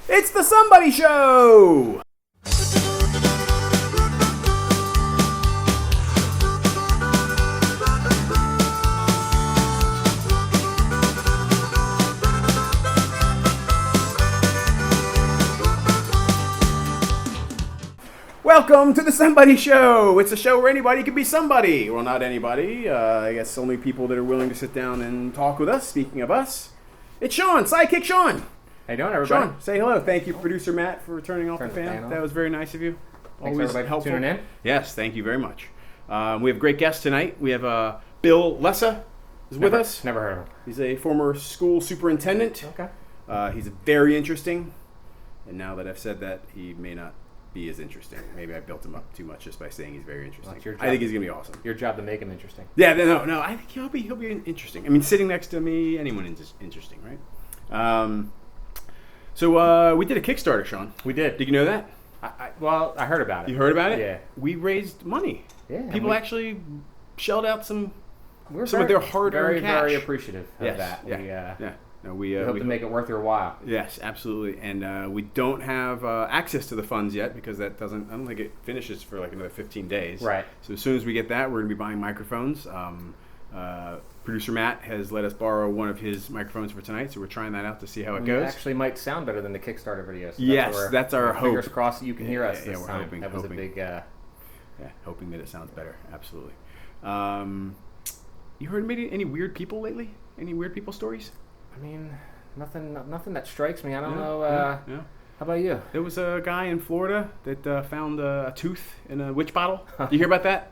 It's the Somebody Show! Welcome to the Somebody Show. It's a show where anybody can be somebody. Well, not anybody. I guess only people that are willing to sit down and talk with us. Speaking of us, it's Sean, Sidekick Sean. How you doing, everybody? Sean, say hello. Thank you, producer Matt, for turning off the fan. That was very nice of you. Thanks, everybody, helpful. Tuning in. Yes, thank you very much. We have great guests tonight. We have Bill Lessa is with us. Never heard of him. He's a former school superintendent. Okay. He's very interesting. And now that I've said that, he may not be as interesting. Maybe I built him up too much just by saying he's very interesting. Well, I think he's gonna be awesome. Your job to make him interesting. Yeah, no. I think he'll be interesting. I mean, sitting next to me, anyone is interesting, right? So we did a Kickstarter, Sean. We did. Did you know that? I heard about it. You heard about it? Yeah. We raised money. Yeah. People actually shelled out some of their hard-earned cash. Very appreciative of that. Yeah. No, we hope to make it worth your while. Yes, absolutely. And we don't have access to the funds yet because I don't think it finishes for like another 15 days. Right. So as soon as we get that, we're going to be buying microphones. Producer Matt has let us borrow one of his microphones for tonight, so we're trying that out to see how it goes. It actually might sound better than the Kickstarter video. So that's our hope. Fingers crossed that you can hear us this we're time. hoping. That was a big... hoping that it sounds better. Absolutely. You heard any weird people lately? Any weird people stories? I mean, nothing that strikes me. I don't know. Yeah. How about you? There was a guy in Florida that found a tooth in a witch bottle. Did you hear about that?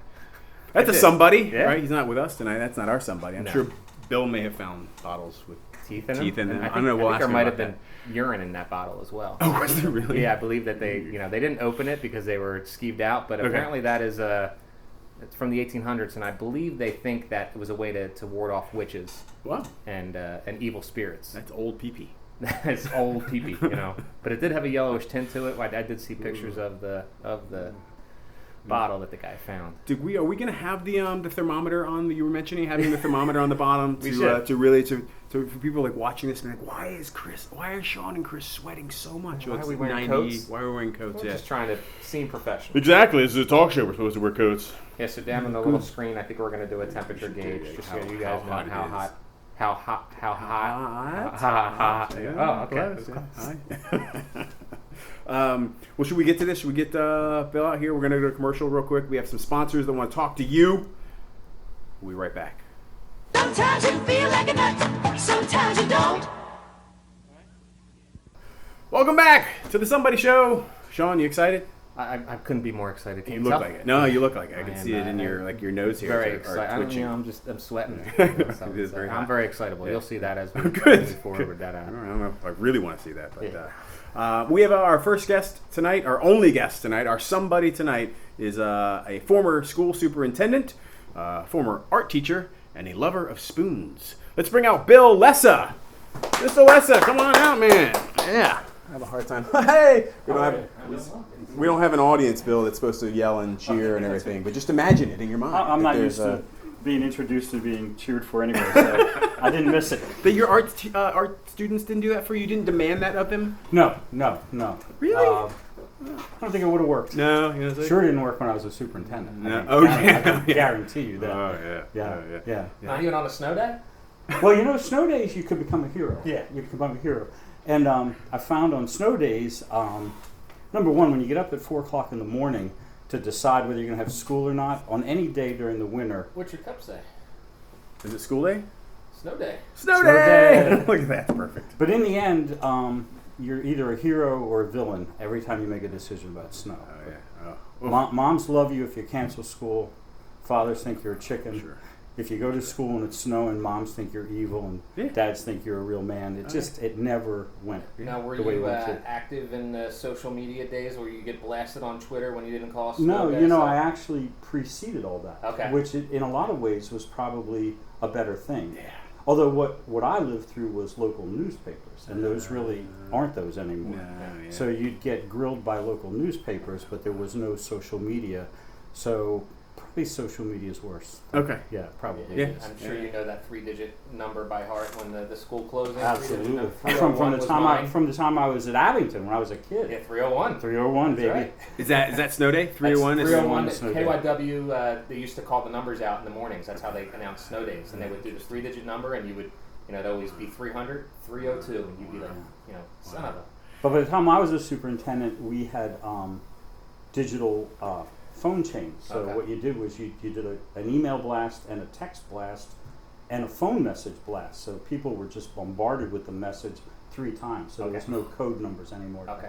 That's a somebody, right? He's not with us tonight. That's not our somebody. I'm sure Bill may have found bottles with teeth in them. I don't know. I think there might have been urine in that bottle as well. Oh, was there really? Yeah, I believe that they didn't open it because they were skeeved out, but apparently that is it's from the 1800s, and I believe they think that it was a way to ward off witches. Wow. And evil spirits. That's old pee-pee. That's old pee-pee, But it did have a yellowish tint to it. I did see pictures of the bottle that the guy found. Are we going to have the thermometer on? You were mentioning having the thermometer on the bottom for people like watching this and like, why are Sean and Chris sweating so much? Why are we wearing coats? Why are we wearing coats? We're just trying to seem professional. Exactly. This is a talk show. We're supposed to wear coats. Yeah. So down on the little screen, I think we're going to do a temperature gauge just so you guys know how hot. How hot. Oh, okay. Well, should we get to this? Should we get Bill out here? We're going to go to commercial real quick. We have some sponsors that want to talk to you. We'll be right back. Sometimes you feel like a nut, sometimes you don't. Welcome back to the Somebody Show. Sean, you excited? I couldn't be more excited. You look like it. No, you look like it. I can see it in your nose here. Very excited. I'm sweating. I'm very excitable. You'll see that as we move forward with that. I don't know if I really want to see that, but we have our first guest tonight, our only guest tonight. Our somebody tonight is a former school superintendent, former art teacher, and a lover of spoons. Let's bring out Bill Lessa. Mr. Lessa, come on out, man. Yeah. I have a hard time. Hey! We don't have an audience, Bill, that's supposed to yell and cheer and everything, but just imagine it in your mind. I'm not used to being introduced and being cheered for anyway, so I didn't miss it. That your art students didn't do that for you? You didn't demand that of them? No. Really? I don't think it would have worked. No? Sure didn't work when I was a superintendent. No. I can guarantee you that. Oh, Yeah. Not even on a snow day? Well, snow days you could become a hero. Yeah. You could become a hero. And I found on snow days, number one, when you get up at 4 o'clock in the morning to decide whether you're going to have school or not, on any day during the winter. What's your cup say? Is it school day? Snow day. Snow day! Look at that, that's perfect. But in the end, you're either a hero or a villain every time you make a decision about snow. Oh, yeah. Oh. Moms love you if you cancel school. Fathers think you're a chicken. Sure. If you go to school and it's snowing, moms think you're evil and dads think you're a real man. It never went. Now, were you active in the social media days where you get blasted on Twitter when you didn't call us? No, I actually preceded all that. Okay. Which in a lot of ways was probably a better thing. Yeah. Although what I lived through was local newspapers, and those really aren't those anymore. No, yeah. So you'd get grilled by local newspapers, but there was no social media. So Probably social media is worse. Okay. Yeah, probably. Yeah. is. I'm sure you know that 3-digit number by heart when the school closed. Absolutely. 301 was mine. From the time I was at Abington when I was a kid. Yeah, 301. 301, baby. Right. Is that snow day? 301 is 301. snow day. KYW, they used to call the numbers out in the mornings. That's how they announced snow days. And they would do this 3-digit number, and you would, it'd always be 300, 302, and you'd be like, son of a. But by the time I was a superintendent, we had digital phone chains. So Okay. what you did was you did an email blast and a text blast and a phone message blast. So people were just bombarded with the message 3 times. So there was no code numbers anymore. Okay.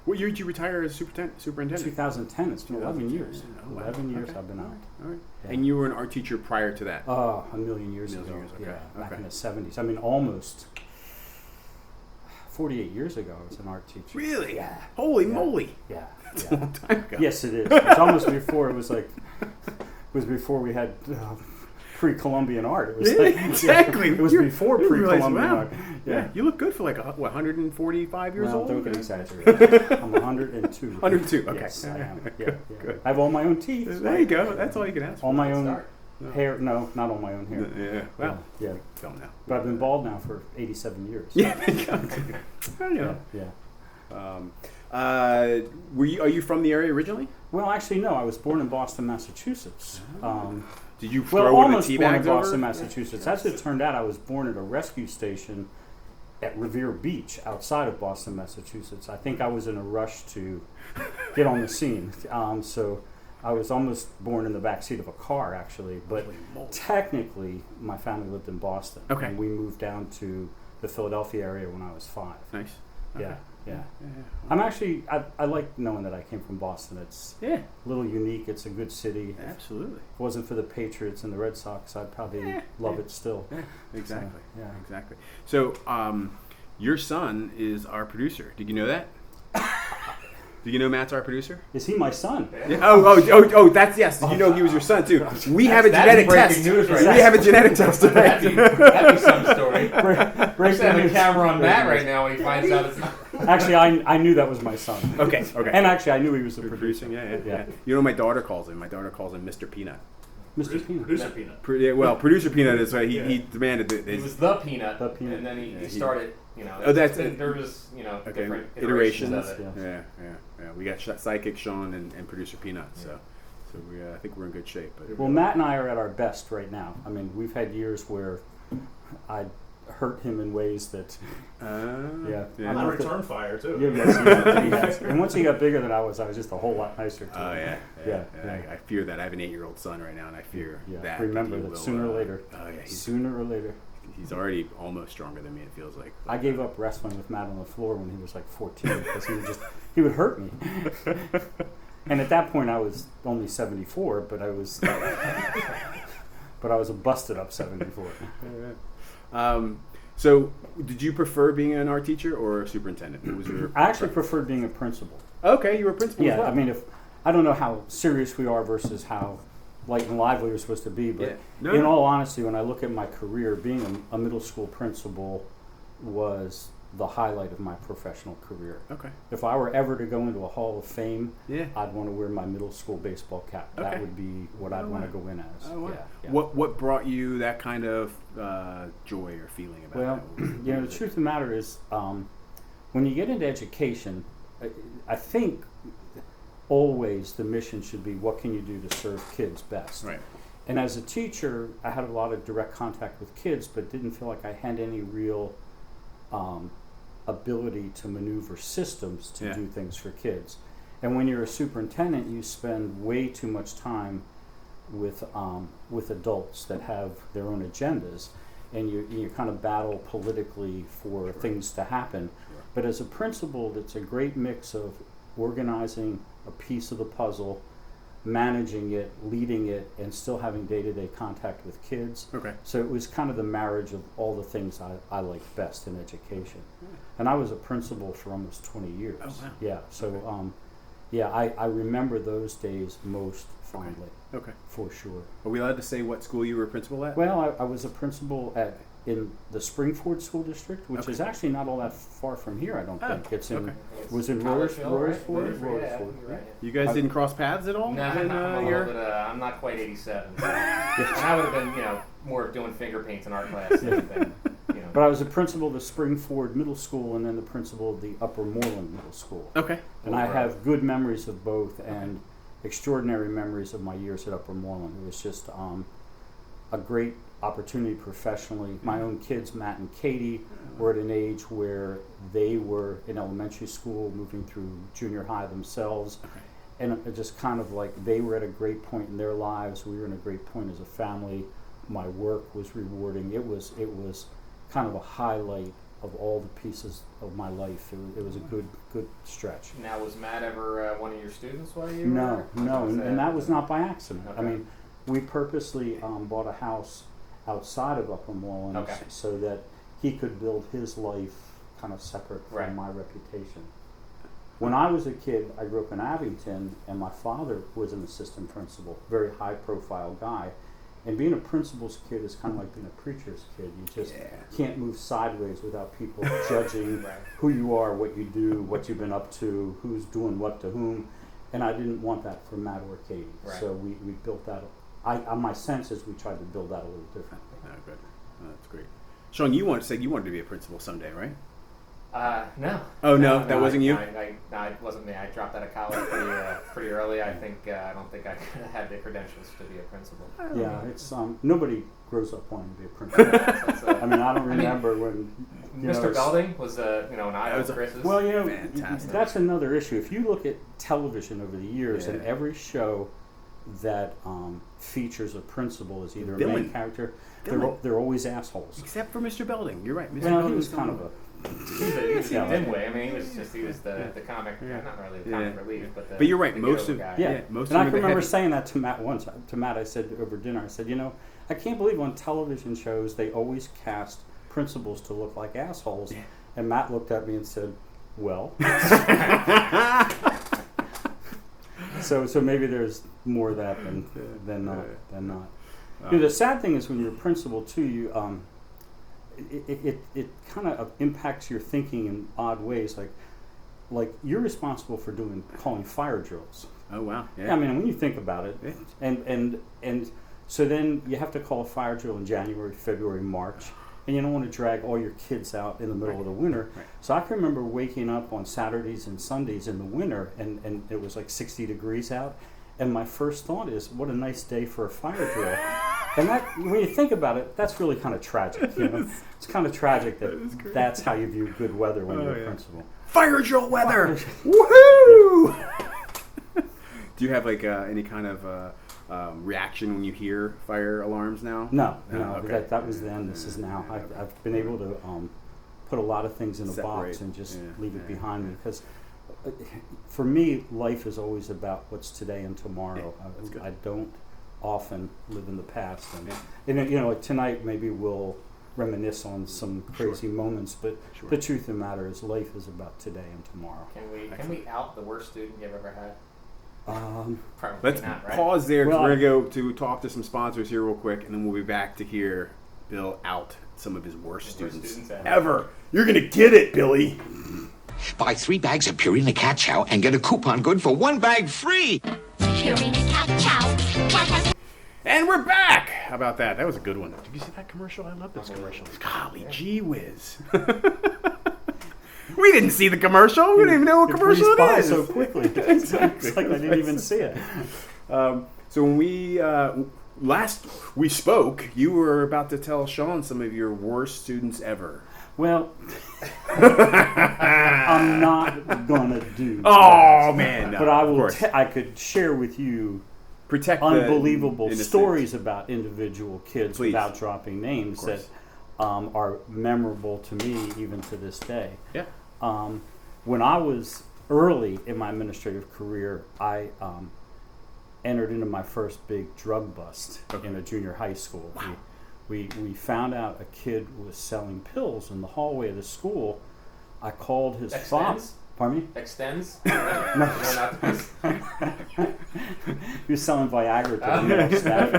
What year did you retire as superintendent? 2010. It's been 11 years. Oh, wow. 11 years Okay. I've been out. All right. Yeah. And you were an art teacher prior to that? A million years Million ago. years, okay. Yeah, back Okay. in the 70s. I mean, almost 48 years ago, I was an art teacher. Really? Yeah. Holy Yeah. moly! Yeah. That's yeah. a long time ago. Yes, it is. It's almost before it was before we had pre-Columbian art. It was Yeah, exactly. It was You're- before you realize, pre-Columbian wow. art. Yeah, you look good for like 145 years Well, old. don't get exaggerated. I'm 102. 102. Okay. Yes, I am. Yeah, Good, yeah. good. I have all my own teeth. There you go. That's all you can ask for. All my own Start. hair. No, not all my own hair. Yeah. Well, Yeah. film now. But I've been bald now for 87 years. Yeah. There you go. Well, you Yeah. know. Yeah. Are you from the area originally? Well, actually, no. I was born in Boston, Massachusetts. Did you Well, throw one of almost the tea born in bags Boston, over? Massachusetts. As it turned out, I was born at a rescue station at Revere Beach outside of Boston, Massachusetts. I think I was in a rush to get on the scene. So I was almost born in the backseat of a car, actually. But Holy moly. technically, my family lived in Boston. Okay. And we moved down to the Philadelphia area when I was 5. Nice. Yeah, yeah. Yeah. I'm actually, I like knowing that I came from Boston. It's Yeah. a little unique. It's a good city. Absolutely. If it wasn't for the Patriots and the Red Sox, I'd probably love it still. Yeah. Exactly. So, yeah. Exactly. So, your son is our producer. Did you know that? Do you know Matt's our producer? Is he my son? Yeah. Oh, that's yes. Did you know he was your son too? We have a That's genetic breaking test. news right We now. have a genetic test That'd today. be some story. Break He's having a camera on Matt right now when he finds out it's not. Actually, I knew that was my son. Okay. And actually, I knew he was the Producing, producer. yeah. You know what my daughter calls him? My daughter calls him Mr. Peanut. Mr. Peanut. Producer Peanut. Producer Peanut is why he Yeah. demanded He was the peanut, The Peanut. and then he he- started. Oh, that's it. there was okay, different iterations. iterations of it. Yeah. Yeah. We got Psychic Sean and Producer Peanut, so we I think we're in good shape. But Well, Matt and I are at our best right now. I mean, we've had years where I hurt him in ways that, yeah. yeah. On I'm the not the- return fire, too. Yeah, yes, he has. And once he got bigger than I was just a whole lot nicer to Oh him. yeah. Yeah. I fear that. I have an 8-year-old son right now, and I fear Yeah. that. Remember he that will, sooner or later. Oh yeah. Sooner or later. He's already almost stronger than me. It feels like. I gave up wrestling with Matt on the floor when he was like 14 because he would hurt me. And at that point I was only 74, but I was a busted up 74. So, did you prefer being an art teacher or a superintendent? What was your? I actually preferred being a principal. Okay, you were a principal. as Yeah, well. I mean, I don't know how serious we are versus how light and lively we're supposed to be, but Yeah. No, in no. all honesty, when I look at my career, being a middle school principal was the highlight of my professional career. Okay. If I were ever to go into a Hall of Fame, Yeah. I'd want to wear my middle school baseball cap. Okay. That would be what I'd Oh, want wow. to go in as. Oh, wow. Yeah. What brought you that kind of joy or feeling about Well, that? What was- you know, the truth of the matter is, when you get into education, I think always the mission should be, what can you do to serve kids best? Right. And as a teacher, I had a lot of direct contact with kids, but didn't feel like I had any real ability to maneuver systems to Yeah. do things for kids. And when you're a superintendent, you spend way too much time with adults that have their own agendas, and you kind of battle politically for things to happen. Sure. But as a principal, it's a great mix of organizing a piece of the puzzle, managing it, leading it, and still having day-to-day contact with kids. Okay. So it was kind of the marriage of all the things I like best in education. And I was a principal for almost 20 years. Oh, wow. Yeah, so I remember those days most fondly, Okay. for sure. Are we allowed to say what school you were a principal at? Well, I was a principal at in the Springford School District, which is actually not all that far from here. I don't think it's in. Was in Royersford. Right. You guys didn't cross paths at all? No, I'm not quite 87. And I would have been, more doing finger paints in art class than anything. But I was the principal of the Springford Middle School and then the principal of the Upper Moreland Middle School. Okay. And I have good memories of both and extraordinary memories of my years at Upper Moreland. It was just a great opportunity professionally. My own kids, Matt and Katie, were at an age where they were in elementary school, moving through junior high themselves. And it just kind of like they were at a great point in their lives. We were in a great point as a family. My work was rewarding. It was kind of a highlight of all the pieces of my life. It was a good stretch. Now, was Matt ever one of your students while you No, were? no, and that was not by accident. Okay. I mean, we purposely bought a house outside of Upper Moreland so that he could build his life kind of separate from my reputation. When I was a kid, I grew up in Abington, and my father was an assistant principal, very high-profile guy. And being a principal's kid is kind of like being a preacher's kid. You just can't move sideways without people judging who you are, what you do, what you've been up to, who's doing what to whom. And I didn't want that for Matt or Katie. So we built that. My sense is we tried to build that a little different. Oh, good. Oh, that's great. Sean, you wanted to be a principal someday, right? No. Oh, no, that wasn't you? No, it wasn't me. I dropped out of college pretty early. I don't think I had the credentials to be a principal. Yeah, it's nobody grows up wanting to be a principal. I mean, I don't remember when Mr. Belding was an idol of Chris's. Well, fantastic. That's another issue. If you look at television over the years, and every show that features a principal as either a main character, they're always assholes. Except for Mr. Belding. You're right. Mr. Well, Belding he was kind of a. He's a dimway. I mean, he was the comic, not really the comic relief, but you're right. Most of guy. Most and of I can remember saying that to Matt once. To Matt, I said over dinner, I said, I can't believe on television shows they always cast principals to look like assholes. Yeah. And Matt looked at me and said, "Well." So maybe there's more of that than not. The sad thing is when you're a principal too, it kind of impacts your thinking in odd ways. Like you're responsible for calling fire drills. Oh wow! Yeah. I mean, when you think about it, and so then you have to call a fire drill in January, February, March, and you don't want to drag all your kids out in the middle of the winter. Right. So I can remember waking up on Saturdays and Sundays in the winter, and it was like 60 degrees out, and my first thought is, what a nice day for a fire drill. And that, when you think about it, that's really kind of tragic. It's kind of tragic that's how you view good weather when you're a principal. Fire drill weather! Woohoo! Do you have any kind of reaction when you hear fire alarms now? No. Okay. That was then. This is now. I've been able to put a lot of things in a box and just leave it behind me because. For me, life is always about what's today and tomorrow. I don't often live in the past, and like tonight maybe we'll reminisce on some crazy moments. But the truth of the matter is, life is about today and tomorrow. Can we out the worst student you've ever had? Let's pause there because we're gonna go to talk to some sponsors here real quick, and then we'll be back to hear Bill out some of his worst students ever. You're gonna get it, Billy. Buy 3 bags of Purina Cat Chow and get a coupon good for 1 bag free. Purina Cat Chow. Cat has And we're back. How about that? That was a good one. Did you see that commercial? I love those commercials. Golly gee whiz. We didn't see the commercial. We didn't even know what commercial it is. So quickly. Exactly. It's like I didn't even see it. So when we last we spoke, you were about to tell Sean some of your worst students ever. Well, I'm not gonna do that. Oh man! No, but I will. I could share with you unbelievable stories about individual kids without dropping names that are memorable to me even to this day. Yeah. When I was early in my administrative career, I entered into my first big drug bust in a junior high school. Wow. We found out a kid was selling pills in the hallway of the school. I called his father. Pardon me? Extends? No. He was selling Viagra to the staff.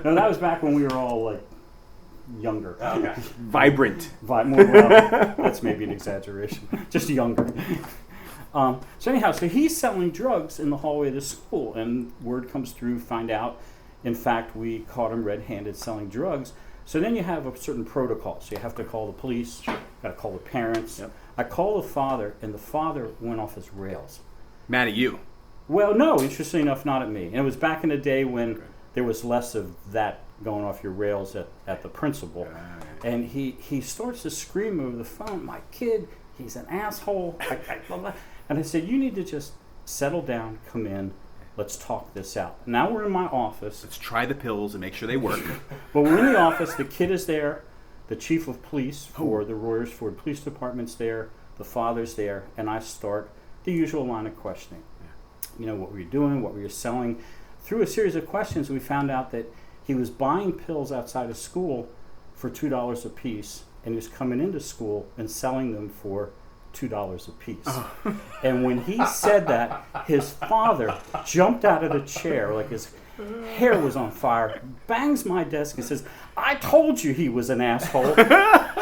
No, that was back when we were all like younger. Okay. Vibrant. Well, that's maybe an exaggeration. Just younger. So anyhow, so he's selling drugs in the hallway of the school, and word comes through, find out, in fact, we caught him red-handed selling drugs. So then you have a certain protocol. So you have to call the police, got to call the parents. Yep. I call the father, and the father went off his rails. Mad at you. Well, no, interestingly enough, not at me. And it was back in the day when there was less of that going off your rails at the principal. And he starts to scream over the phone, my kid, he's an asshole. And I said, you need to just settle down, come in, let's talk this out. Now we're in my office. Let's try the pills and make sure they work. But we're in the office, the kid is there, the chief of police for the Royersford Police Department's there, the father's there, and I start the usual line of questioning. You know, what were you doing? What were you selling? Through a series of questions, we found out that he was buying pills outside of school for $2 a piece, and he was coming into school and selling them for $2 a piece. Oh. And when he said that, his father jumped out of the chair like his hair was on fire, bangs my desk and says, I told you he was an asshole.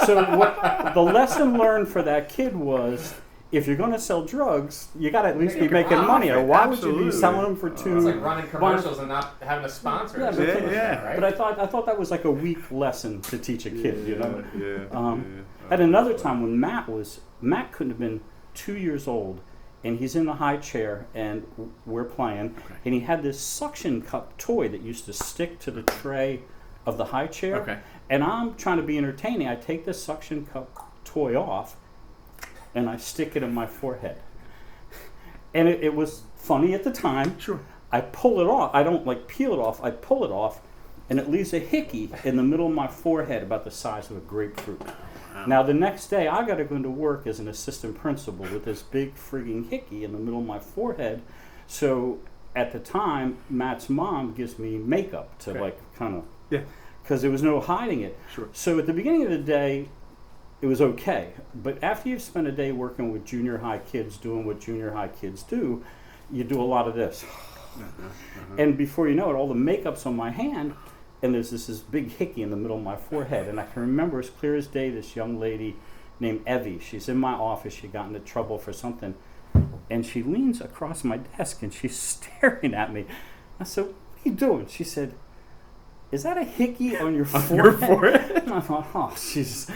So what the lesson learned for that kid was, if you're going to sell drugs, you got to at least be making money. Or why would you be selling them for two? It's like running commercials and not having a sponsor. Yeah, right? But I thought that was like a weak lesson to teach a kid. You know. Yeah. At another time when Matt couldn't have been 2 years old, and he's in the high chair, and we're playing, and he had this suction cup toy that used to stick to the tray of the high chair. And I'm trying to be entertaining. I take the suction cup toy off, and I stick it in my forehead. And it was funny at the time. Sure. I pull it off. I don't like peel it off. I pull it off, and it leaves a hickey in the middle of my forehead about the size of a grapefruit. Wow. Now, the next day, I got to go into work as an assistant principal with this big frigging hickey in the middle of my forehead. So at the time, Matt's mom gives me makeup to like kind of, because there was no hiding it. Sure. So at the beginning of the day, it was okay. But after you've spent a day working with junior high kids doing what junior high kids do, you do a lot of this. And before you know it, all the makeup's on my hand, and there's this big hickey in the middle of my forehead. And I can remember as clear as day this young lady named Evie. She's in my office. She got into trouble for something. And she leans across my desk, and she's staring at me. I said, what are you doing? She said, is that a hickey on your forehead? Your forehead? And I thought, oh, Jesus.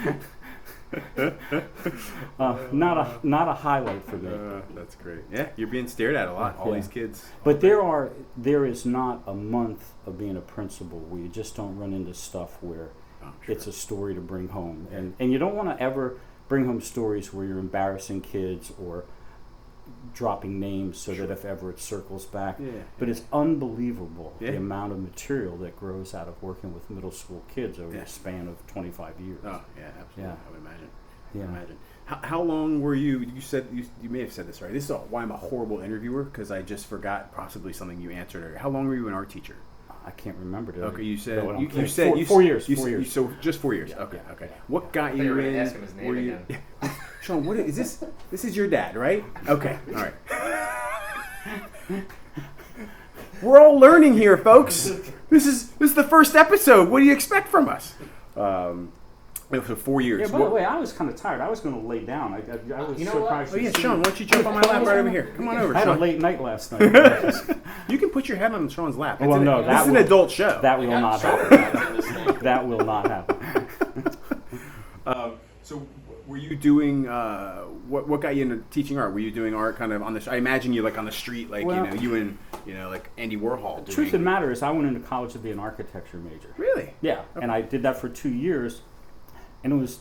Not a highlight for me. That's great. Yeah, you're being stared at a lot. All these kids. But there is not a month of being a principal where you just don't run into stuff where it's a story to bring home, and you don't want to ever bring home stories where you're embarrassing kids or dropping names so that if ever it circles back. But it's unbelievable the amount of material that grows out of working with middle school kids over a span of 25 years. Oh, yeah, absolutely. Yeah. I would imagine. Yeah. I would imagine. How long were you said, you may have said this, right? This is why I'm a horrible interviewer, because I just forgot possibly something you answered earlier. How long were you an art teacher? I can't remember. Okay, you said No, you said 4 years. 4 4 years. years. So just 4 years. Okay. What got you were in? gonna ask him his name again. Sean, what is this? This is your dad, right? Okay. All right. We're all learning here, folks. This is the first episode. What do you expect from us? For 4 years. Yeah, by the way, I was kind of tired. I was going to lay down. I was You know surprised. what? Oh yeah, Sean, why don't you jump on my lap right over here? Come on over, I had a Sean. late night last night. You can put your head on Sean's lap. Well, no, this that is an will- adult show. That will not happen. That will not happen. So, were you doing what got you into teaching art? Were you doing art kind of on the? I imagine you like on the street, like Well, you and like Andy Warhol. Truth of the matter is, I went into college to be an architecture major. Really? Yeah, and I did that for 2 years, and it was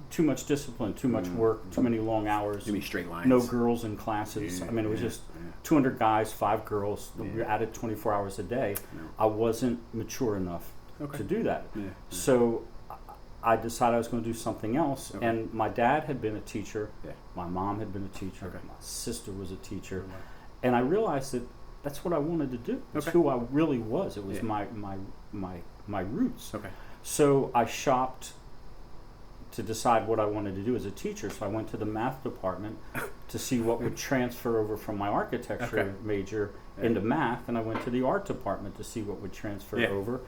too much discipline, too much work, too many long hours. Give me straight lines. No girls in classes. I mean, it was just 200 guys, 5 girls. We were at it 24 hours a day. I wasn't mature enough to do that. So I decided I was going to do something else. And my dad had been a teacher. My mom had been a teacher. My sister was a teacher. And I realized that that's what I wanted to do. It's who I really was. It was my roots. So I shopped to decide what I wanted to do as a teacher. So I went to the math department to see what would transfer over from my architecture major into math, and I went to the art department to see what would transfer over,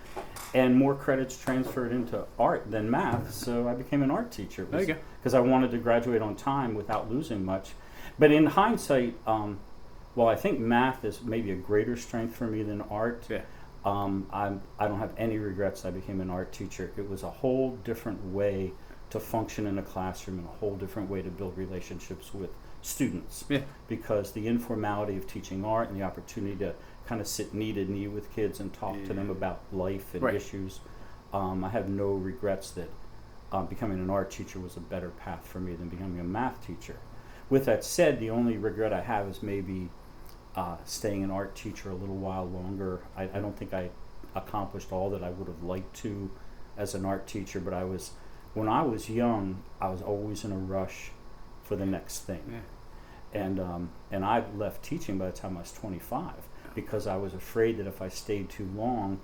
and more credits transferred into art than math, so I became an art teacher. There you go. Because I wanted to graduate on time without losing much. But in hindsight, well, I think math is maybe a greater strength for me than art. Yeah. I don't have any regrets I became an art teacher. It was a whole different way to function in a classroom and a whole different way to build relationships with students. Yeah. Because the informality of teaching art and the opportunity to kind of sit knee to knee with kids and talk to them about life and issues, I have no regrets that becoming an art teacher was a better path for me than becoming a math teacher. With that said, the only regret I have is maybe staying an art teacher a little while longer. I don't think I accomplished all that I would have liked to as an art teacher, but when I was young, I was always in a rush for the next thing. Yeah. And I left teaching by the time I was 25 because I was afraid that if I stayed too long,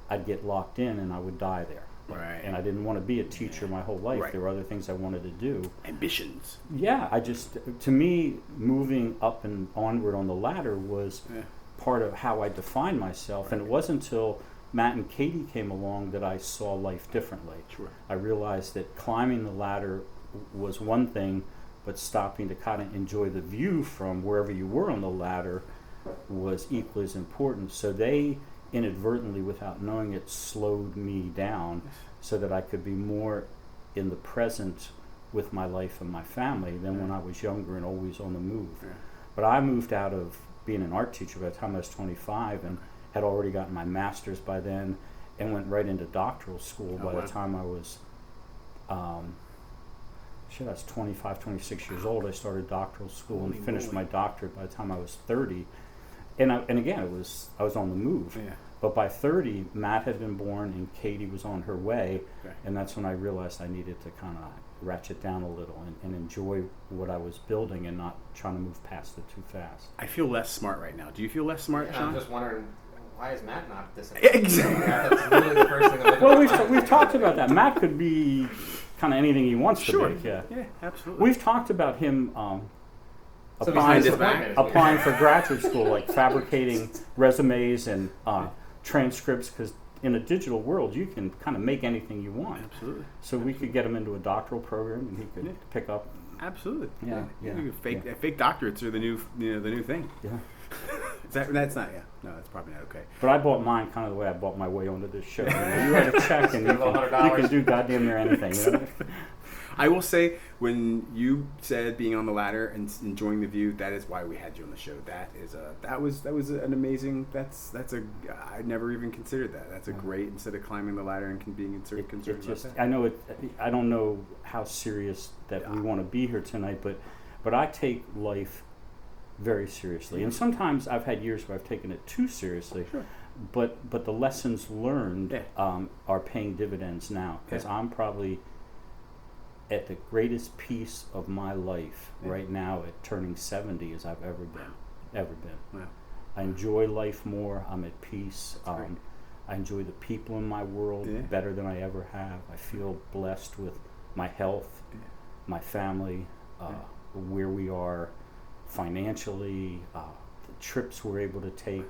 I'd get locked in and I would die there. Right. And I didn't want to be a teacher my whole life. There were other things I wanted to do. Ambitions. Yeah, to me, moving up and onward on the ladder was part of how I defined myself. And it wasn't until Matt and Katie came along that I saw life differently. Sure. I realized that climbing the ladder was one thing, but stopping to kind of enjoy the view from wherever you were on the ladder was equally as important. So they inadvertently, without knowing it, slowed me down so that I could be more in the present with my life and my family than when I was younger and always on the move. Yeah. But I moved out of being an art teacher by the time I was 25 and had already gotten my master's by then and went right into doctoral school by the time I was I was 25, 26 years old. I started doctoral school and finished my doctorate by the time I was 30. And again, I was on the move. Yeah. But by 30, Matt had been born and Katie was on her way. Okay. And that's when I realized I needed to kind of ratchet down a little and enjoy what I was building and not trying to move past it too fast. I feel less smart right now. Do you feel less smart, Sean? I'm just wondering, why is Matt not this? Exactly. That's literally the first thing I'm looking Well, we've talked about that. Matt could be kind of anything he wants to be. Yeah, absolutely. We've talked about him So applying for graduate school, like fabricating resumes and transcripts, because in a digital world you can kind of make anything you want. Absolutely. So we could get him into a doctoral program and he could pick up. Absolutely. Yeah. Fake doctorates are the new thing. Yeah. That's not. Yeah. No, that's probably not okay. But I bought mine kind of the way I bought my way onto this show. You write a check and you can do goddamn near anything. You know? I will say, when you said being on the ladder and enjoying the view, that is why we had you on the show. That was an amazing. I never even considered that. That's a great, instead of climbing the ladder and being concerned about that. I know it. I don't know how serious that we want to be here tonight, but I take life very seriously, and sometimes I've had years where I've taken it too seriously. Sure. But the lessons learned are paying dividends now, because I'm probably at the greatest piece of my life right now at turning 70 as I've ever been. Wow. I enjoy life more. I'm at peace. I enjoy the people in my world better than I ever have. I feel blessed with my health, my family, where we are financially, the trips we're able to take.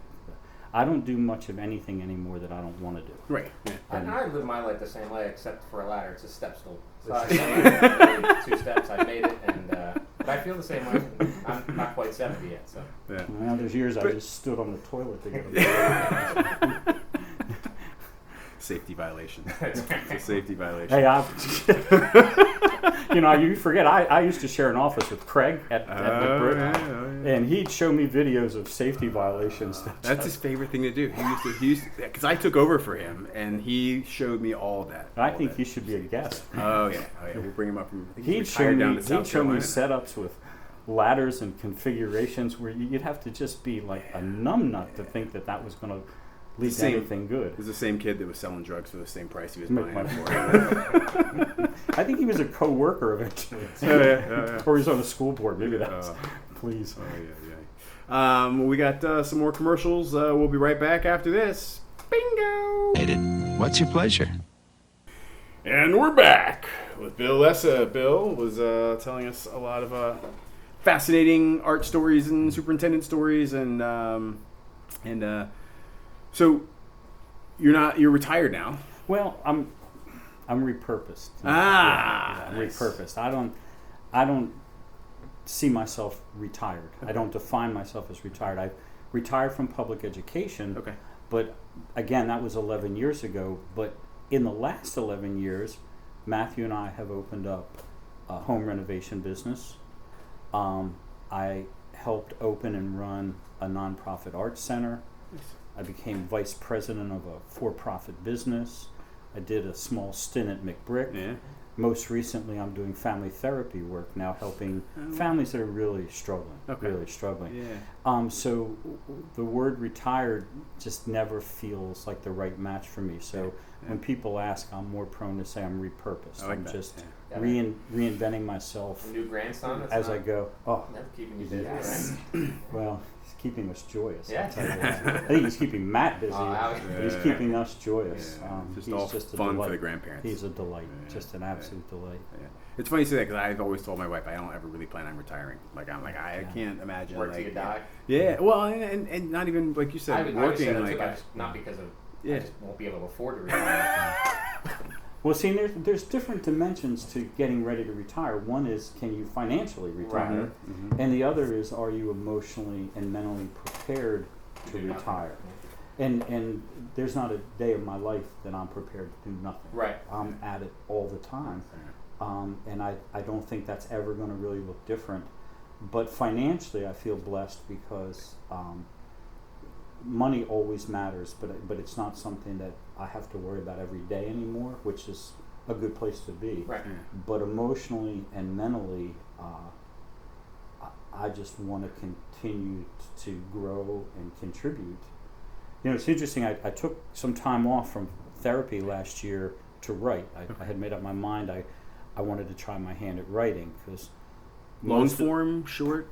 I don't do much of anything anymore that I don't want to do. Right. Yeah. I live my life the same way, except for a ladder. It's a step stool. So I 2 steps. I made it, but I feel the same way. I'm not quite 70 yet, so. Yeah. Well, there's years I just stood on the toilet to get Safety violation. It's a safety violation. Hey, you forget, I used to share an office with Craig at McBrick, and he'd show me videos of safety violations. That's his favorite thing to do. He used to, because I took over for him, and he showed me all of that. I think he should be a guest. Oh yeah. We'll bring him up. He'd show me setups with ladders and configurations where you'd have to just be like a numbnut to think that was going to lead to anything good. It was the same kid that was selling drugs for the same price he was buying it for. I think he was a co-worker eventually. Or he was on the school board. Maybe that's... Please. We got some more commercials. We'll be right back after this. Bingo! What's your pleasure? And we're back with Bill Lessa. Bill was telling us a lot of fascinating art stories and superintendent stories, and so you're retired now. Well, I'm repurposed. Ah, I'm nice. repurposed. I don't see myself retired. I don't define myself as retired. I retired from public education. Okay. But again, that was 11 years ago. But in the last 11 years, Matthew and I have opened up a home renovation business. I helped open and run a nonprofit arts center. I became vice president of a for-profit business. I did a small stint at McBrick. Yeah. Most recently, I'm doing family therapy work now, helping families that are really struggling. Okay. Really struggling. Yeah. So the word retired just never feels like the right match for me. So when people ask, I'm more prone to say I'm repurposed. I like I'm that. just Yeah. reinventing myself A new grandson. That's as not, I go. Oh, Never keeping you He did. busy, right? well, he's keeping us joyous. Yeah. I'll tell you what. I think he's keeping Matt busy. ouch. but He's Yeah. keeping us joyous. Yeah. Just he's all just a fun delight. for the grandparents. He's a delight, Yeah. just an absolute delight. Yeah. It's funny you say that because I've always told my wife I don't ever really plan on retiring. I can't imagine. Work till you die. Yeah. Well, and not even like you said, I would working say that like. too, but not because of. Yeah. I just won't be able to afford to retire. Well, see, there's different dimensions to getting ready to retire. One is, can you financially retire? Right. And the other is, are you emotionally and mentally prepared to Do nothing. retire? And there's not a day of my life that I'm prepared to do nothing. Right. I'm at it all the time. And I don't think that's ever going to really look different. But financially, I feel blessed because money always matters, but it's not something that I have to worry about every day anymore, which is a good place to be. Right. But emotionally and mentally, I just want to continue to grow and contribute. You know, it's interesting. I took some time off from therapy last year to write. I had made up my mind. I wanted to try my hand at writing because Long form, short,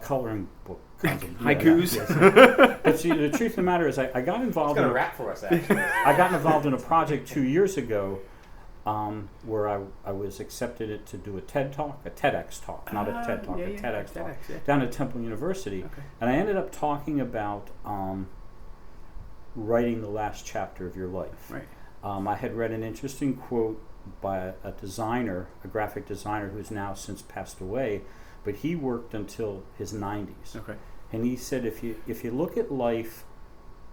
coloring book kinds of haikus. Yes. But see, the truth of the matter is, I got It's involved. gonna In rap for us actually. I got involved in a project 2 years ago, where I was accepted to do a TEDx talk, not a TED talk, a TEDx talk, down at Temple University, and I ended up talking about writing the last chapter of your life. Right. I had read an interesting quote by a designer, a graphic designer who's now since passed away, but he worked until his 90s. Okay. And he said, if you look at life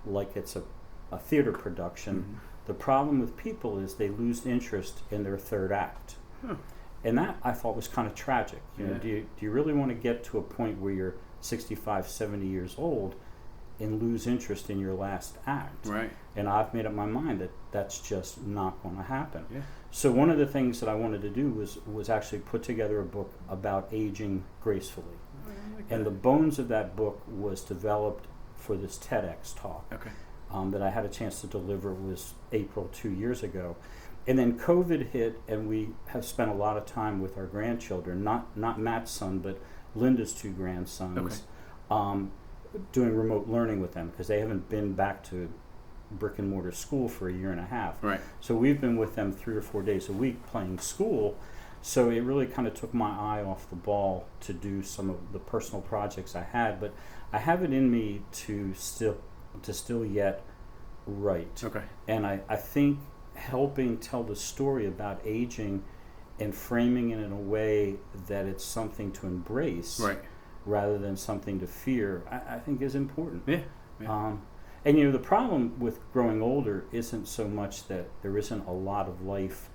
like it's a theater production, the problem with people is they lose interest in their third act. Huh. And that I thought was kind of tragic. You know, Yeah. do you really want to get to a point where you're 65, 70 years old and lose interest in your last act? Right. And I've made up my mind that that's just not going to happen. Yeah. So one of the things that I wanted to do was actually put together a book about aging gracefully. And the bones of that book was developed for this TEDx talk. Okay. That I had a chance to deliver was April 2 years ago. And then COVID hit, and we have spent a lot of time with our grandchildren, not Matt's son, but Linda's two grandsons, doing remote learning with them because they haven't been back to brick and mortar school for a year and a half. Right. So we've been with them 3 or 4 days a week playing school. So it really kind of took my eye off the ball to do some of the personal projects I had, but I have it in me to still yet write. Okay. And I think helping tell the story about aging and framing it in a way that it's something to embrace Right. rather than something to fear, I think is important. Yeah. Yeah. And you know, the problem with growing older isn't so much that there isn't a lot of life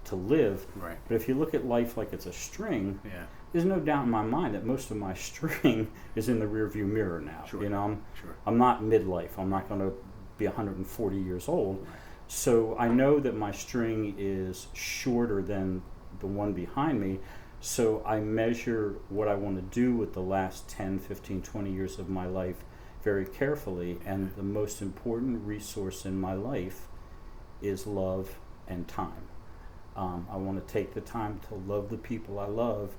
to live, Right. but if you look at life like it's a string, Yeah. there's no doubt in my mind that most of my string is in the rearview mirror now. Sure. You know, Sure. I'm not midlife. I'm not going to be 140 years old. Right. So I know that my string is shorter than the one behind me. So I measure what I want to do with the last 10, 15, 20 years of my life very carefully. And the most important resource in my life is love and time. I want to take the time to love the people I love,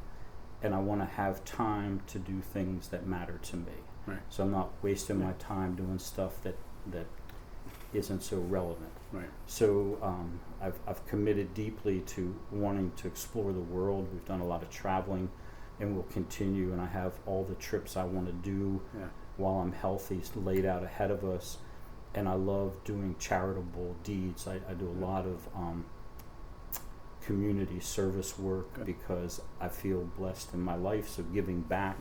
and I want to have time to do things that matter to me. Right. So I'm not wasting my time doing stuff that isn't so relevant. Right. So I've committed deeply to wanting to explore the world. We've done a lot of traveling and will continue. And I have all the trips I want to do while I'm healthy laid out ahead of us. And I love doing charitable deeds. I do a lot of community service work because I feel blessed in my life. So giving back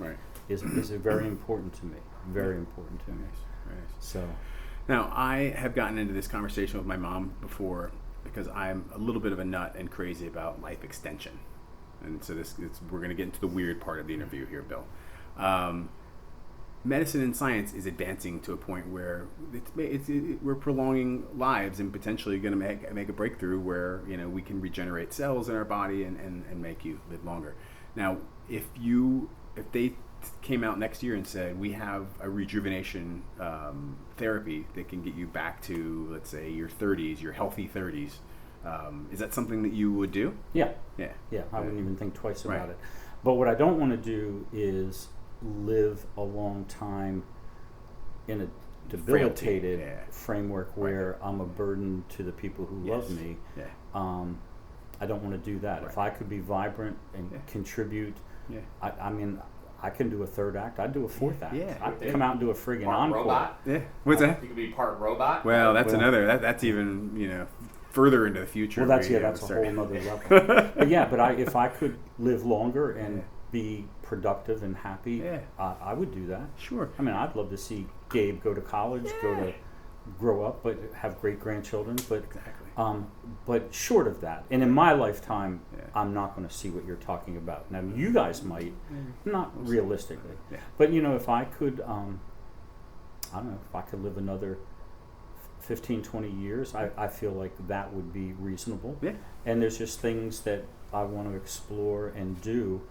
is very important to me. Very important to me. Nice. So now I have gotten into this conversation with my mom before because I'm a little bit of a nut and crazy about life extension, and so we're going to get into the weird part of the interview here, Bill. Medicine and science is advancing to a point where we're prolonging lives and potentially going to make a breakthrough where we can regenerate cells in our body and make you live longer. Now, if they came out next year and said we have a rejuvenation therapy that can get you back to, let's say, your 30s, your healthy 30s, is that something that you would do? Yeah. I wouldn't even think twice about it. But what I don't want to do is live a long time in a debilitated framework where I'm a burden to the people who love me. I don't want to do that. If I could be vibrant and contribute, I mean, I can do a third act. I'd do a fourth act. I'd come out and do a friggin' encore. Robot? Yeah. What's that? You could be part robot. Well, that's another. That's even further into the future. Well, that's a whole nother level. But if I could live longer and be productive and happy, I would do that. Sure. I mean, I'd love to see Gabe go to college, grow up, but have great grandchildren. But but short of that, and in my lifetime, I'm not going to see what you're talking about. Now, you guys might, not realistically. But if I could, I don't know, if I could live another 15, 20 years, I feel like that would be reasonable. And there's just things that I want to explore and do.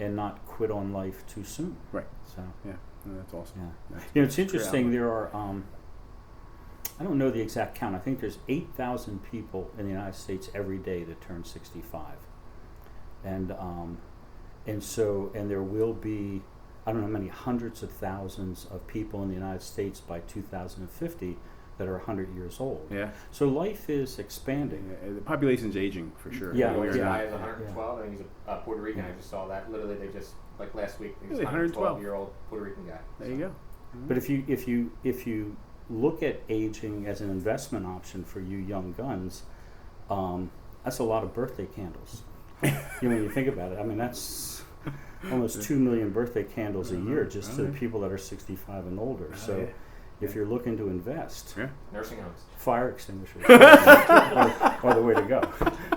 And not quit on life too soon. Right. So that's awesome. That's it's interesting. There are I don't know the exact count. I think there's 8,000 people in the United States every day that turn 65, and there will be, I don't know how many hundreds of thousands of people in the United States by 2050 that are 100 years old. So life is expanding. The population's aging for sure. The guy is 112, and he's a Puerto Rican. I just saw that. Literally, they just last week. He was a 112-year-old Puerto Rican guy. There you go. But if you look at aging as an investment option for you young guns, that's a lot of birthday candles. When you think about it, I mean that's almost 2 million birthday candles a year just to the people that are 65 and older. So. If you're looking to invest, nursing homes, fire extinguishers are the way to go.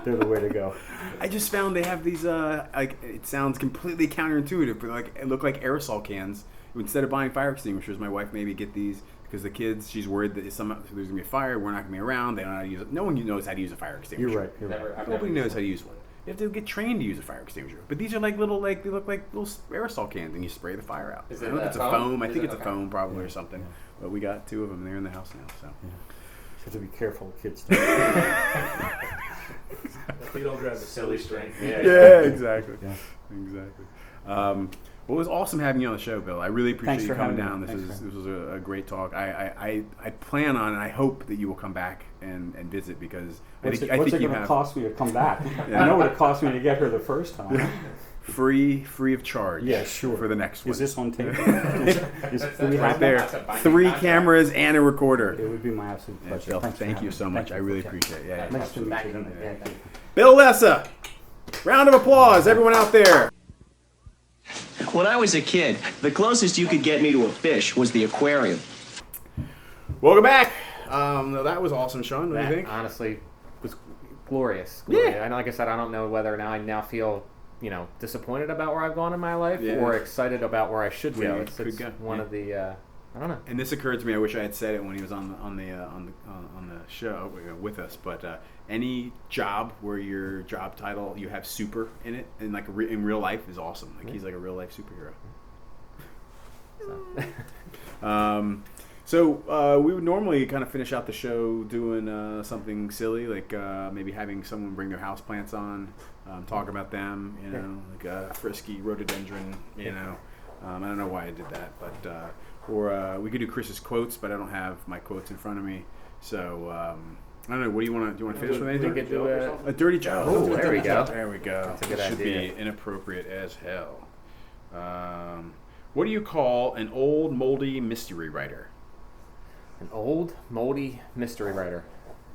They're the way to go. I just found they have these, it sounds completely counterintuitive, but it look like aerosol cans. Instead of buying fire extinguishers, my wife maybe get these because the kids, she's worried that there's going to be a fire, we're not going to be around, they don't know how to use it. No one knows how to use a fire extinguisher. You're right. Nobody knows how to use one. You have to get trained to use a fire extinguisher. But these are they look like little aerosol cans, and you spray the fire out. I don't know if it's a foam. I think it's a foam probably or something. But we got 2 of them. They're in the house now. So you have to be careful, kids. You don't grab the silly string. Exactly. Exactly. Well, it was awesome having you on the show, Bill. I really appreciate you coming down. This was a great talk. I plan on and I hope that you will come back and visit because what's it going to cost me to come back? I know what it cost me to get her the first time. Free of charge. Yeah, sure. For the next one. Is this on tape? Right there. 3 cameras and a recorder. It would be my absolute pleasure. Bill, thank you so much. I really appreciate it. Nice to meet you. Bill Lessa. Round of applause, everyone out there. When I was a kid, the closest you could get me to a fish was the aquarium. Welcome back. That was awesome, Sean. What do you think? Honestly, was glorious. Yeah. And like I said, I don't know whether I now feel disappointed about where I've gone in my life or excited about where I should go. It's one of the I don't know. And this occurred to me. I wish I had said it when he was on the show with us. But any job where your job title you have super in it, and in real life is awesome. He's like a real life superhero. So we would normally kind of finish out the show doing something silly, like maybe having someone bring their houseplants on, talk about them, like a frisky rhododendron, I don't know why I did that, but or we could do Chris's quotes, but I don't have my quotes in front of me, so I don't know. What do you want to finish with anything? We could do a dirty joke. Oh, there we go. There we go. That's a good idea. Should be idea. inappropriate as hell. What do you call an old, moldy mystery writer? An old, moldy mystery writer.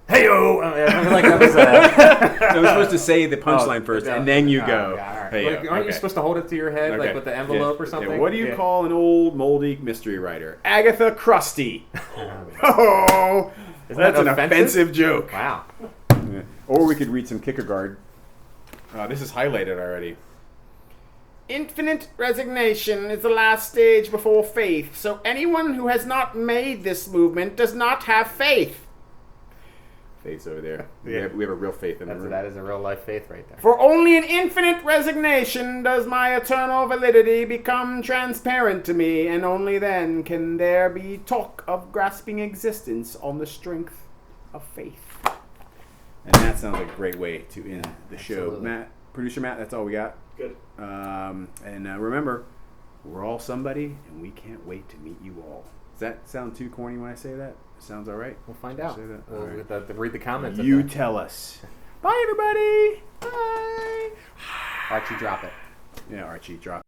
Hey-o! I feel like that was... So I'm supposed to say the punchline first, no. and then you Oh, go. yeah, all right. Hey-o. Like, aren't you supposed to hold it to your head, like with the envelope or something? Yeah. What do you call an old, moldy mystery writer? Agatha Christie. Oh, Isn't that's that an offensive joke. Wow. Yeah. Or we could read some Kierkegaard. This is highlighted already. Infinite resignation is the last stage before faith, so anyone who has not made this movement does not have faith. Faith's over there. Yeah. We have a real faith in the room. That is a real life faith right there. For only in infinite resignation does my eternal validity become transparent to me, and only then can there be talk of grasping existence on the strength of faith. And that sounds like a great way to end the show. Absolutely. Matt, producer Matt, that's all we got. Good. Remember, we're all somebody, and we can't wait to meet you all. Does that sound too corny when I say that? Sounds all right? We'll find out. Say that? We'll All right. read the comments. You tell us. Bye, everybody. Bye. Archie, drop it. Yeah, Archie, drop.